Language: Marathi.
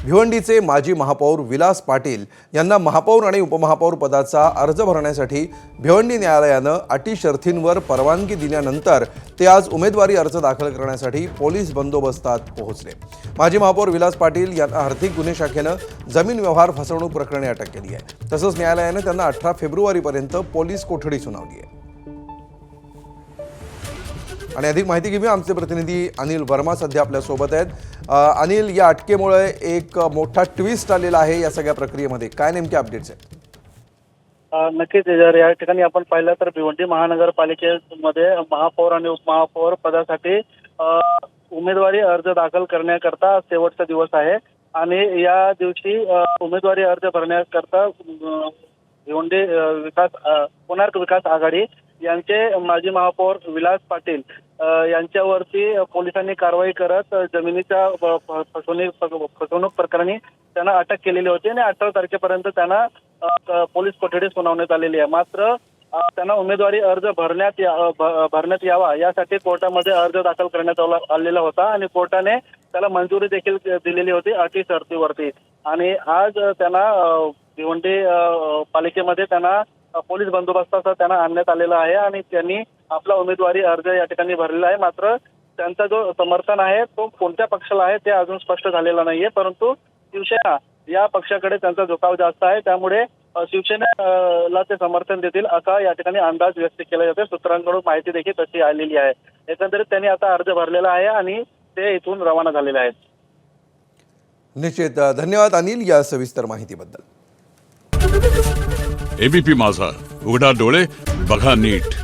भिवंडीचे माजी महापौर विलास पाटील यांना महापौर आणि उपमहापौर पदाचा अर्ज भरण्यासाठी भिवंडी न्यायालयानं अटी शर्थींवर परवानगी दिल्यानंतर ते आज उमेदवारी अर्ज दाखल करण्यासाठी पोलीस बंदोबस्तात पोहोचले। माजी महापौर विलास पाटील यांना आर्थिक गुन्हे शाखेनं जमीन व्यवहार फसवणूक प्रकरणी अटक केली आहे। तसंच न्यायालयानं त्यांना 18 फेब्रुवारीपर्यंत पोलीस कोठडी सुनावली आहे। आणि अधिक माहिती घेऊया, आमचे प्रतिनिधी अनिल वर्मा सध्या आपल्या सोबत आहेत। अनिल, या अटकेमुळे एक मोठा ट्विस्ट आलेला आहे या सगळ्या प्रक्रियेमध्ये, काय नेमके अपडेट्स आहेत? नक्कीच जर या ठिकाणी आपण पाहिलं तर भिवंडी महानगरपालिकेमध्ये महापौर आणि उपमहापौर पदासाठी उमेदवारी अर्ज दाखल करण्याकरता शेवटचा दिवस आहे आणि या दिवशी उमेदवारी अर्ज भरण्याकरता भिवंडी कोणार्क विकास आघाडी यांचे माजी महापौर विलास पाटील यांच्यावरती पोलिसांनी कारवाई करत जमिनीच्या फसवणूक प्रकरणी त्यांना अटक केलेली होती आणि 18 तारखेपर्यंत त्यांना पोलीस कोठडी सुनावण्यात आलेली आहे। मात्र त्यांना उमेदवारी अर्ज भरण्यात यावा यासाठी कोर्टामध्ये अर्ज दाखल करण्यात आलेला होता आणि कोर्टाने त्याला मंजुरी देखील दिलेली होती अटी शर्तीवरती। आणि आज त्यांना भिवंडी पालिकेमध्ये त्यांना पोलीस बंदोबस्ताचा त्यांना आणण्यात आलेला आहे आणि त्यांनी आपला उमेदवारी अर्ज या ठिकाणी भरलेला आहे। मात्र त्यांचा जो समर्थन आहे तो कोणत्या पक्षाला आहे ते अजून स्पष्ट झालेला नाहीये, परंतु शिवसेना या पक्षाकडे त्यांचा झुकाव जास्त आहे, त्यामुळे शिवसेनेला ते समर्थन देतील असा या ठिकाणी अंदाज व्यक्त केला जातो। सूत्रांकडून माहिती देखील तशी आलेली आहे। एकंदरीत त्यांनी आता अर्ज भरलेला आहे आणि ते इथून रवाना झालेले आहेत। निश्चित, धन्यवाद अनिल या सविस्तर माहितीबद्दल। एबीपी माझा, उघडा डोळे बघा नीट।